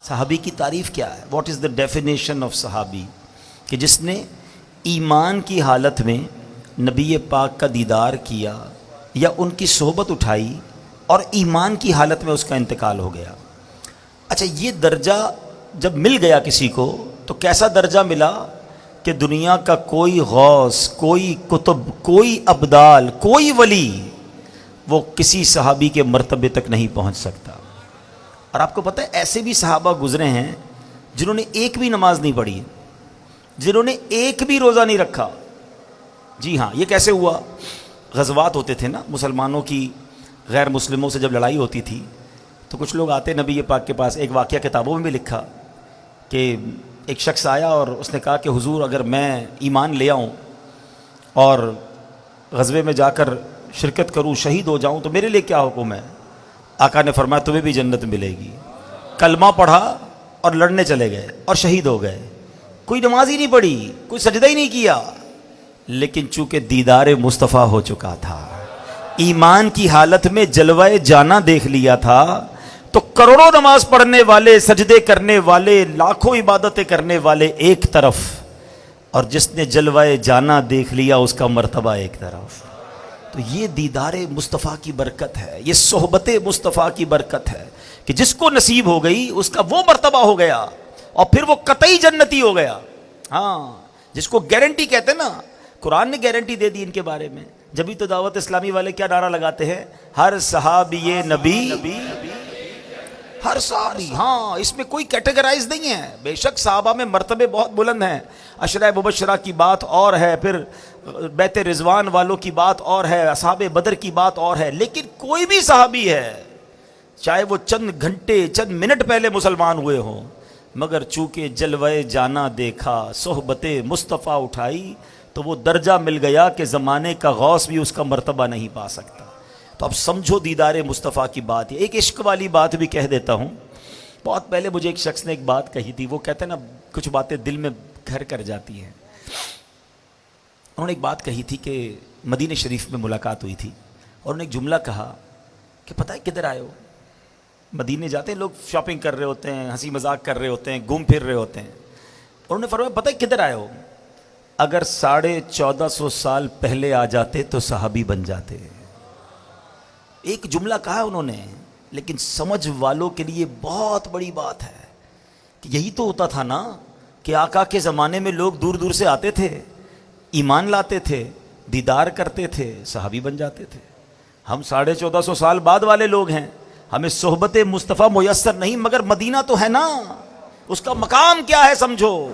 صحابی کی تعریف کیا ہے؟ What is the definition of صحابی؟ کہ جس نے ایمان کی حالت میں نبی پاک کا دیدار کیا یا ان کی صحبت اٹھائی اور ایمان کی حالت میں اس کا انتقال ہو گیا۔ اچھا، یہ درجہ جب مل گیا کسی کو تو کیسا درجہ ملا کہ دنیا کا کوئی غوث، کوئی کتب، کوئی ابدال، کوئی ولی وہ کسی صحابی کے مرتبے تک نہیں پہنچ سکتا۔ اور آپ کو پتہ ہے ایسے بھی صحابہ گزرے ہیں جنہوں نے ایک بھی نماز نہیں پڑھی، جنہوں نے ایک بھی روزہ نہیں رکھا۔ جی ہاں، یہ کیسے ہوا؟ غزوات ہوتے تھے نا مسلمانوں کی، غیر مسلموں سے جب لڑائی ہوتی تھی تو کچھ لوگ آتے نبی پاک کے پاس۔ ایک واقعہ کتابوں میں بھی لکھا کہ ایک شخص آیا اور اس نے کہا کہ حضور اگر میں ایمان لے آؤں اور غزوے میں جا کر شرکت کروں، شہید ہو جاؤں تو میرے لیے کیا حکم ہے؟ آقا نے فرمایا تمہیں بھی جنت ملے گی۔ کلمہ پڑھا اور لڑنے چلے گئے اور شہید ہو گئے۔ کوئی نماز ہی نہیں پڑھی، کوئی سجدہ ہی نہیں کیا، لیکن چونکہ دیدار مصطفیٰ ہو چکا تھا، ایمان کی حالت میں جلوہ جانا دیکھ لیا تھا، تو کروڑوں نماز پڑھنے والے، سجدے کرنے والے، لاکھوں عبادتیں کرنے والے ایک طرف، اور جس نے جلوہ جانا دیکھ لیا اس کا مرتبہ ایک طرف۔ تو یہ دیدار مصطفیٰ کی برکت ہے، یہ صحبت مصطفیٰ کی برکت ہے کہ جس کو نصیب ہو گئی اس کا وہ مرتبہ ہو گیا اور پھر وہ قطعی جنتی ہو گیا۔ ہاں، جس کو گارنٹی کہتے ہیں نا، قرآن نے گارنٹی دے دی ان کے بارے میں۔ جبھی تو دعوت اسلامی والے کیا نعرہ لگاتے ہیں؟ ہر صحابی نبی، ہر صحابی۔ ہاں، اس میں کوئی کیٹیگرائز نہیں ہے۔ بے شک صحابہ میں مرتبے بہت بلند ہیں، عشرہ مبشرہ کی بات اور ہے، پھر بیت رضوان والوں کی بات اور ہے، اصحاب بدر کی بات اور ہے، لیکن کوئی بھی صحابی ہے چاہے وہ چند گھنٹے، چند منٹ پہلے مسلمان ہوئے ہوں، مگر چونکہ جلوہ جانا دیکھا، صحبت مصطفیٰ اٹھائی، تو وہ درجہ مل گیا کہ زمانے کا غوث بھی اس کا مرتبہ نہیں پا سکتا۔ تو اب سمجھو دیدار مصطفیٰ کی بات۔ ایک عشق والی بات بھی کہہ دیتا ہوں۔ بہت پہلے مجھے ایک شخص نے ایک بات کہی تھی، وہ کہتے ہیں نا کچھ باتیں دل میں گھر کر جاتی ہیں۔ انہوں نے ایک بات کہی تھی کہ مدینہ شریف میں ملاقات ہوئی تھی اور انہوں نے ایک جملہ کہا کہ پتہ ہے کدھر آئے ہو؟ مدینے جاتے ہیں لوگ، شاپنگ کر رہے ہوتے ہیں، ہنسی مذاق کر رہے ہوتے ہیں، گھوم پھر رہے ہوتے ہیں۔ انہوں نے فرمایا پتہ ہے کدھر آئے ہو؟ اگر 1450 سال پہلے آ جاتے تو صحابی بن جاتے۔ ایک جملہ کہا انہوں نے، لیکن سمجھ والوں کے لیے بہت بڑی بات ہے کہ یہی تو ہوتا تھا نا کہ آقا کے زمانے میں لوگ دور دور سے آتے تھے، ایمان لاتے تھے، دیدار کرتے تھے، صحابی بن جاتے تھے۔ ہم 1450 سال بعد والے لوگ ہیں، ہمیں صحبت مصطفیٰ میسر نہیں، مگر مدینہ تو ہے نا، اس کا مقام کیا ہے سمجھو۔